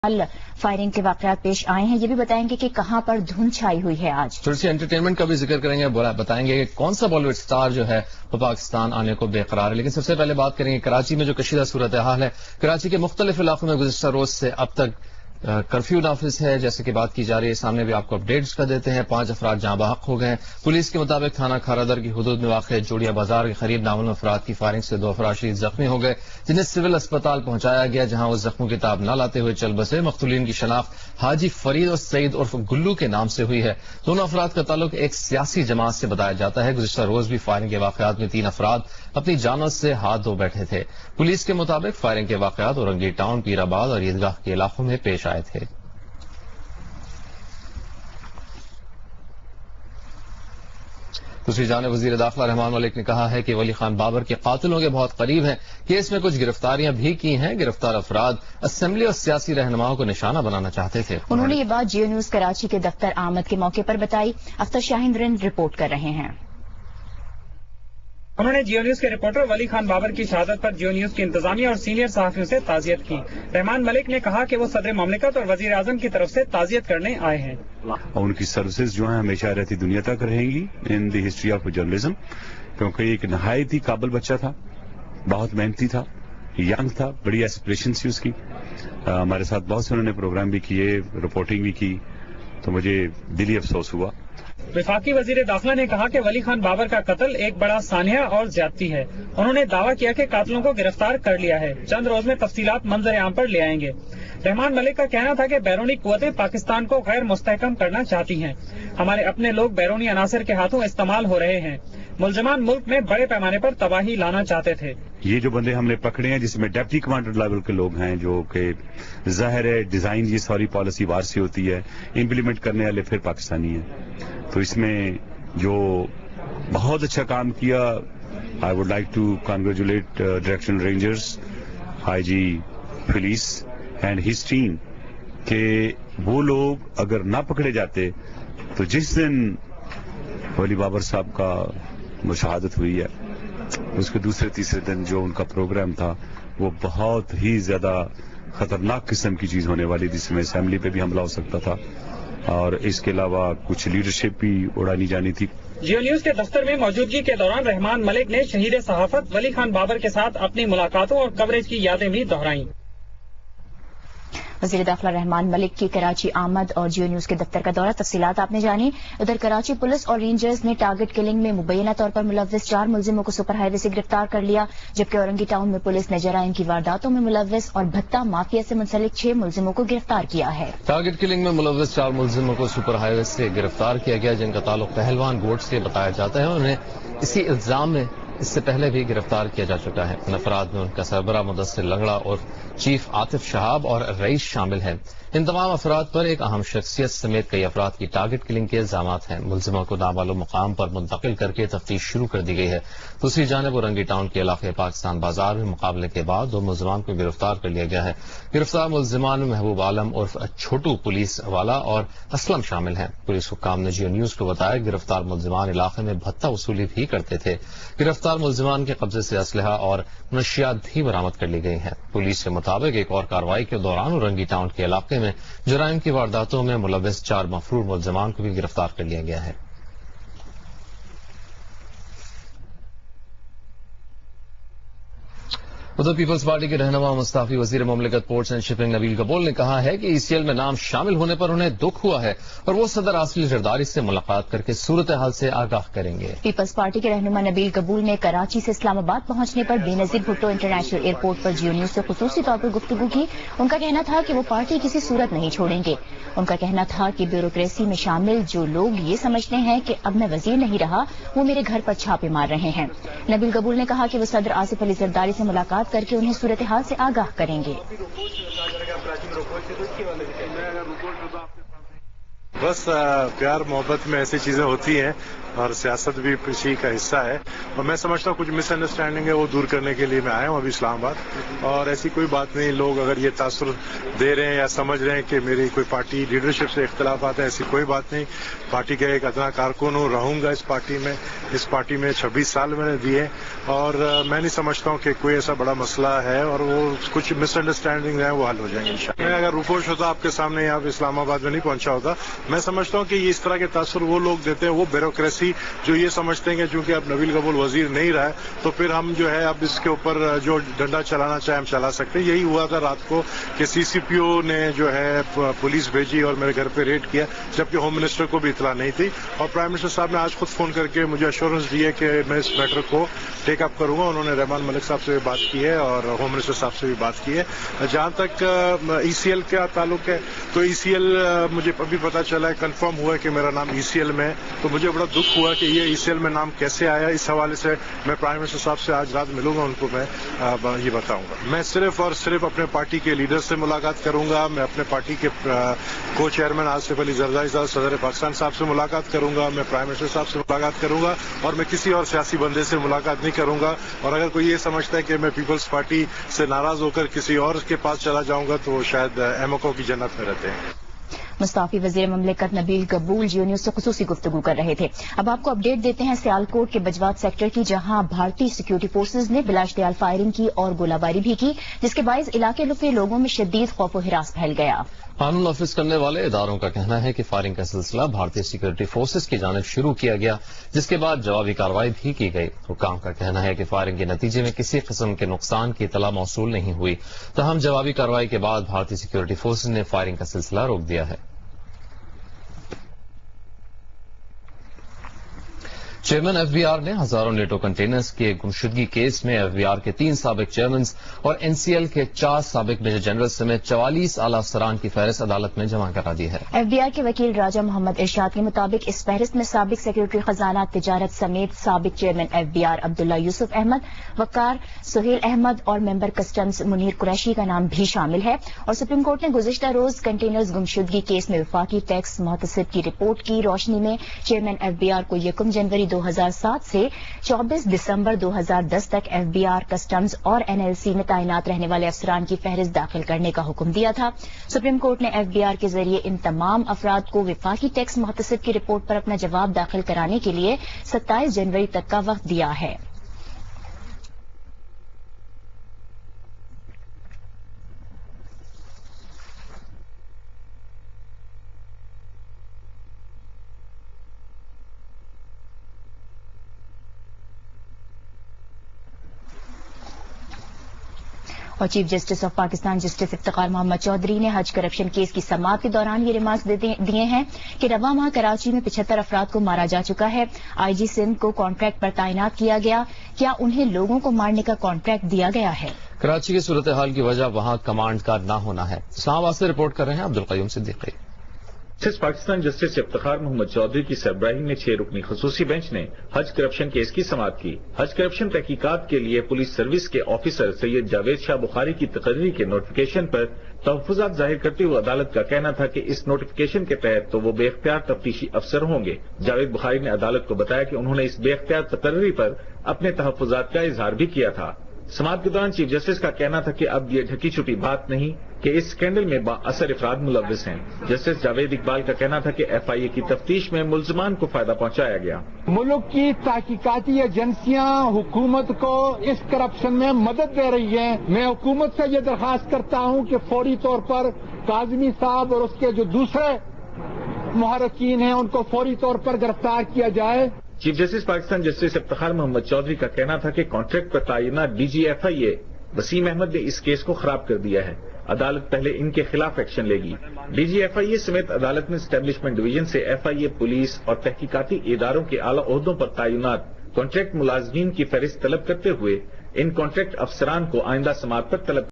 Firing के वाकयात पेश आए हैं, ये भी बताएंगे कि कहां पर धुंध छाई हुई है आज। थोड़ी सी एंटरटेनमेंट का भी जिक्र करेंगे, बताएंगे कि कौन सा बॉलीवुड स्टार जो है वो पाकिस्तान आने को बेकरार है। लेकिन सबसे पहले बात करेंगे कराची में जो कशीदा सूरत हाल है। कराची के मुख्तलिफ इलाकों में गुज़िश्ता रोज से अब तक कर्फ्यू नाफिज है, जैसे कि बात की जा रही है। सामने भी आपको अपडेट्स का देते हैं। 5 अफराद जहां बहक हो गए। पुलिस के मुताबिक थाना खारादर की हुदूद में वाक़ जोड़िया बाजार के करीब नामालूम अफराद की फायरिंग से 2 अफराद शदीद जख्मी हो गए, जिन्हें सिविल अस्पताल पहुंचाया गया, जहां वो जख्मों की ताब न लाते हुए चल बसे। मख्तूलीन की शनाख्त हाजी फरीद और सईद उर्फ गुल्लू के नाम से हुई है। दोनों अफराद का ताल्लुक एक सियासी जमात से बताया जाता है। गुज़िश्ता रोज भी फायरिंग के वाक़यात में 3 अफराद अपनी जानों से हाथ धो बैठे थे। पुलिस के मुताबिक फायरिंग के वाक़यात औरंगी टाउन, पीराबाद और ईदगाह के इलाकों में पेश आए थे। दूसरी जानिब वजीर दाखिला रहमान मलिक ने कहा है कि वली खान बाबर के कातिलों के बहुत करीब हैं। केस में कुछ गिरफ्तारियां भी की हैं। गिरफ्तार अफराद असेंबली और सियासी रहनुमाओं को निशाना बनाना चाहते थे। उन्होंने ये बात जियो न्यूज कराची के दफ्तर आमद के मौके पर बताई। अख्तर शाहीन रिपोर्ट कर रहे हैं। उन्होंने जियो न्यूज के रिपोर्टर वली खान बाबर की शहादत पर जियो न्यूज की इंतजामिया और सीनियर सहाफियों से ताजियत की। रहमान मलिक ने कहा कि वो सदर ममलिकत और वजीर आजम की तरफ से ताजियत करने आए हैं। और उनकी सर्विसेज जो है हमेशा रहती दुनिया तक रहेंगी in the history of journalism, क्योंकि एक नहायत ही काबिल बच्चा था, बहुत मेहनती था, यंग था, बड़ी एस्पिरेशन थी उसकी। हमारे साथ बहुत से उन्होंने प्रोग्राम भी किए, रिपोर्टिंग भी की, तो मुझे दिली अफसोस हुआ। वफाकी वजीर दाखिला ने कहा कि वली खान बाबर का कत्ल एक बड़ा सानिया और ज्यादती है। उन्होंने दावा किया कि कातिलों को गिरफ्तार कर लिया है। चंद रोज में तफसीलात मंजर आम पर ले आएंगे। रहमान मलिक का कहना था कि बैरूनी कुव्वतें पाकिस्तान को गैर मुस्तहकम करना चाहती हैं। हमारे अपने लोग बैरूनी अनासर के हाथों इस्तेमाल हो रहे हैं। मुलजमान मुल्क में बड़े पैमाने पर तबाही लाना चाहते थे। ये जो बंदे हमने पकड़े हैं, जिसमें डिप्टी कमांडर लेवल के लोग हैं, जो कि जाहिर है डिजाइन ये सारी पॉलिसी बाहर से होती है, इम्प्लीमेंट करने वाले फिर पाकिस्तानी हैं। तो इसमें जो बहुत अच्छा काम किया, I would like to congratulate direction rangers, IG police and his team, के वो लोग अगर ना पकड़े जाते तो जिस दिन वली बाबर साहब का मुशाहदत हुई है, उसके दूसरे तीसरे दिन जो उनका प्रोग्राम था वो बहुत ही ज्यादा खतरनाक किस्म की चीज होने वाली, जिसमें असेंबली पे भी हमला हो सकता था और इसके अलावा कुछ लीडरशिप भी उड़ानी जानी थी। जियो न्यूज के दफ्तर में मौजूदगी के दौरान रहमान मलिक ने शहीद सहाफत वली खान बाबर के साथ अपनी मुलाकातों और कवरेज की यादें भी दोहराई। वज़ीर दाखिला रहमान मलिक की कराची आमद और जियो न्यूज के दफ्तर का दौरा, तफसीलात आपने जानी। उधर कराची पुलिस और रेंजर्स ने टारगेट किलिंग में मुबैना तौर पर मुलव्विस 4 मुलजिमों को सुपर हाईवे से गिरफ्तार कर लिया, जबकि औरंगी टाउन में पुलिस ने जराइम की वारदातों में मुलव्विस और भत्ता माफिया से मुंसलिक 6 मुलजिमों को गिरफ्तार किया है। टारगेट किलिंग में मुलव्विस 4 मुलजिमों को सुपर हाईवे से गिरफ्तार किया गया, जिनका ताल्लुक पहलवान गोट से बताया जाता है। उन्हें इसी इल्जाम में इससे पहले भी गिरफ्तार किया जा चुका है। इन अफराद में उनका सरबरा मुदस्सिर लंगड़ा और चीफ आतिफ शहाब और रईस शामिल हैं। इन तमाम अफराद पर एक अहम शख्सियत समेत कई अफराद की टारगेट किलिंग के इल्जामात हैं। मुलजिमों को नामालूम मुकाम पर मुंतकिल करके तफ्तीश शुरू कर दी गई है। दूसरी जानिब औरंगी टाउन के इलाके पाकिस्तान बाजार में मुकाबले के बाद 2 मुलजिमान को गिरफ्तार कर लिया गया है। गिरफ्तार मुलजिमान में महबूब आलम उर्फ छोटू पुलिस वाला और असलम शामिल हैं। पुलिस हुक्काम ने जियो न्यूज को बताया गिरफ्तार मुलजिमान इलाके में भत्ता वसूली भी करते थे। गिरफ्तार मुलजिमान के कब्जे से असलहा और मनशियात भी बरामद कर ली गई हैं। पुलिस के मुताबिक एक और कार्रवाई के दौरान औरंगी टाउन के इलाके में जराइम की वारदातों में मुलव्विस 4 मफरूर मुलजिमान को भी गिरफ्तार कर लिया गया है। उधर पीपल्स पार्टी के रहनुमा मुस्ताफी वजीर ममलिकत पोर्ट्स एंड शिपिंग नबील कबूल ने कहा है कि ईसीएल में नाम शामिल होने पर उन्हें दुख हुआ है और वो सदर आसिफ जरदारी से मुलाकात करके सूरत हाल से आगाह करेंगे। पीपल्स पार्टी के रहनुमा नबील कबूल ने कराची से इस्लामाबाद पहुंचने पर बेनजीर भुट्टो इंटरनेशनल एयरपोर्ट पर जियो न्यूज से खुसूसी तौर पर गुफ्तगू की। उनका कहना था कि वो पार्टी किसी सूरत नहीं छोड़ेंगे। उनका कहना था कि ब्यूरोक्रेसी में शामिल जो लोग ये समझते हैं कि अब मैं वजीर नहीं रहा, वो मेरे घर पर छापे मार रहे हैं। नबील कबूल ने कहा कि वो सदर आसिफ अली जरदारी से मुलाकात करके उन्हें सूरत हाल से आगाह करेंगे। بس پیار محبت میں ایسی چیزیں ہوتی ہیں اور سیاست بھی اسی کا حصہ ہے، اور میں سمجھتا ہوں کچھ مس انڈرسٹینڈنگ ہے وہ دور کرنے کے لیے میں آیا ہوں ابھی اسلام آباد، اور ایسی کوئی بات نہیں. لوگ اگر یہ تاثر دے رہے ہیں یا سمجھ رہے ہیں کہ میری کوئی پارٹی لیڈرشپ سے اختلافات ہیں، ایسی کوئی بات نہیں. پارٹی کا ایک ادنا کارکن ہوں، رہوں گا اس پارٹی میں 26 سال میں نے دیے، اور میں نہیں سمجھتا ہوں کہ کوئی ایسا بڑا مسئلہ ہے، اور وہ کچھ مس انڈرسٹینڈنگ ہیں وہ حل ہو جائیں گے انشاءاللہ. میں اگر روپوش ہوتا آپ کے سامنے یہاں اسلام آباد میں نہیں پہنچا ہوتا. میں سمجھتا ہوں کہ یہ اس طرح کے تاثر وہ لوگ دیتے ہیں، وہ بیوروکریسی جو یہ سمجھتے ہیں کہ چونکہ اب نبیل قبول وزیر نہیں رہا ہے تو پھر ہم جو ہے اب اس کے اوپر جو ڈنڈا چلانا چاہے ہم چلا سکتے ہیں. یہی ہوا تھا رات کو کہ CCPO نے جو ہے پولیس بھیجی اور میرے گھر پہ ریڈ کیا، جبکہ ہوم منسٹر کو بھی اطلاع نہیں تھی، اور پرائم منسٹر صاحب نے آج خود فون کر کے مجھے ایشورنس دی ہے کہ میں اس میٹر کو ٹیک اپ کروں گا. انہوں نے رحمان ملک صاحب سے بھی بات کی ہے اور ہوم منسٹر صاحب سے بھی بات کی ہے. جہاں تک ECL کا تعلق ہے تو ECL مجھے ابھی پتا چلا ہے، کنفرم ہوا ہے کہ میرا نام ECL میں ہے، تو مجھے بڑا دکھ ہوا کہ یہ ECL میں نام کیسے آیا. اس حوالے سے میں پرائم منسٹر صاحب سے آج رات ملوں گا، ان کو میں یہ بتاؤں گا. میں صرف اور صرف اپنے پارٹی کے لیڈر سے ملاقات کروں گا. میں اپنے پارٹی کے کو چیئرمین آصف علی زرداری صاحب، صدر پاکستان صاحب سے ملاقات کروں گا. میں پرائم منسٹر صاحب سے ملاقات کروں گا، اور میں کسی اور سیاسی بندے سے ملاقات نہیں کروں گا. اور اگر کوئی یہ سمجھتا ہے کہ میں پیپلز پارٹی سے ناراض ہو کر کسی اور کے پاس چلا جاؤں گا تو وہ شاید احمقوں کی جنت میں رہتے ہیں. مستعفی وزیر مملکت نبیل قبول جیو نیوز سے خصوصی گفتگو کر رہے تھے. اب آپ کو اپڈیٹ دیتے ہیں سیالکوٹ کے بجوات سیکٹر کی، جہاں بھارتی سیکورٹی فورسز نے بلا اشتعال فائرنگ کی اور گولہ باری بھی کی، جس کے باعث علاقے کے لوگوں میں شدید خوف و ہراس پھیل گیا. قانون نافذ کرنے والے اداروں کا کہنا ہے کہ فائرنگ کا سلسلہ بھارتی سیکورٹی فورسز کی جانب شروع کیا گیا، جس کے بعد جوابی کارروائی بھی کی گئی. حکام کا کہنا ہے کہ فائرنگ کے نتیجے میں کسی قسم کے نقصان کی اطلاع موصول نہیں ہوئی، تاہم جوابی کارروائی کے بعد بھارتی سیکورٹی فورسز نے فائرنگ کا سلسلہ روک دیا ہے. چیئرمین FBR نے ہزاروں نیٹو کنٹینرز کے گمشدگی کیس میں FBR کے 3 سابق چیئرمینز اور NCL کے 4 سابق میجر جنرل سمیت 44 اعلی افسران کی فہرست عدالت میں جمع کرا دی ہے. FBR کے وکیل راجہ محمد ارشاد کے مطابق اس فہرست میں سابق سیکرٹری خزانہ تجارت سمیت سابق چیئرمین FBR عبداللہ یوسف احمد، وقار سہیل احمد اور ممبر کسٹمز منیر قریشی کا نام بھی شامل ہے. اور سپریم کورٹ نے گزشتہ روز کنٹینرز گمشدگی کیس میں وفاقی ٹیکس محتسب کی رپورٹ کی روشنی میں چیئرمین FBR کو 1 جنوری 2007 سے 24 دسمبر 2010 تک FBR کسٹمز اور NLC میں تعینات رہنے والے افسران کی فہرست داخل کرنے کا حکم دیا تھا. سپریم کورٹ نے FBR کے ذریعے ان تمام افراد کو وفاقی ٹیکس محتسب کی رپورٹ پر اپنا جواب داخل کرانے کے لیے 27 جنوری تک کا وقت دیا ہے. اور chief justice of Pakistan justice Iftikhar Muhammad Chaudhry نے حج کرپشن کیس کی سماعت کے دوران یہ ریمارکس دیے ہیں کہ رواں ماہ کراچی میں 75 افراد کو مارا جا چکا ہے. IG سندھ کو کانٹریکٹ پر تعینات کیا گیا. کیا انہیں لوگوں کو مارنے کا کانٹریکٹ دیا گیا ہے؟ کراچی کی صورتحال کی وجہ وہاں کمانڈ کا نہ ہونا ہے. اسلام آباد سے رپورٹ کر رہے ہیں عبدالقیوم صدیقی. جسٹس پاکستان جسٹس افتخار محمد چودھری کی سربراہی میں 6 رکنی خصوصی بینچ نے حج کرپشن کیس کی سماعت کی. حج کرپشن تحقیقات کے لیے پولیس سروس کے آفیسر سید جاوید شاہ بخاری کی تقرری کے نوٹیفیکیشن پر تحفظات ظاہر کرتے ہوئے عدالت کا کہنا تھا کہ اس نوٹیفیکیشن کے تحت تو وہ بے اختیار تفتیشی افسر ہوں گے. جاوید بخاری نے عدالت کو بتایا کہ انہوں نے اس بے اختیار تقرری پر اپنے تحفظات کا اظہار بھی کیا تھا. سماعت کے دوران چیف جسٹس کا کہنا تھا کہ اب یہ ڈھکی چھپی بات نہیں کہ اس اسکینڈل میں با اثر افراد ملوث ہیں. جسٹس جاوید اقبال کا کہنا تھا کہ FIA کی تفتیش میں ملزمان کو فائدہ پہنچایا گیا. ملک کی تحقیقاتی ایجنسیاں حکومت کو اس کرپشن میں مدد دے رہی ہیں. میں حکومت سے یہ درخواست کرتا ہوں کہ فوری طور پر کاظمی صاحب اور اس کے جو دوسرے محرکین ہیں ان کو فوری طور پر گرفتار کیا جائے. Chief justice Pakistan justice Iftikhar Muhammad Chaudhry کا کہنا تھا کہ کانٹریکٹ پر تعینات DG FIA وسیم احمد نے اس کیس کو خراب کر دیا ہے. عدالت پہلے ان کے خلاف ایکشن لے گی. DG FIA سمیت عدالت نے اسٹیبلشمنٹ ڈویژن سے FIA پولیس اور تحقیقاتی اداروں کے اعلی عہدوں پر تعینات کانٹریکٹ ملازمین کی فہرست طلب کرتے ہوئے ان کانٹریکٹ افسران کو آئندہ سماعت پر طلب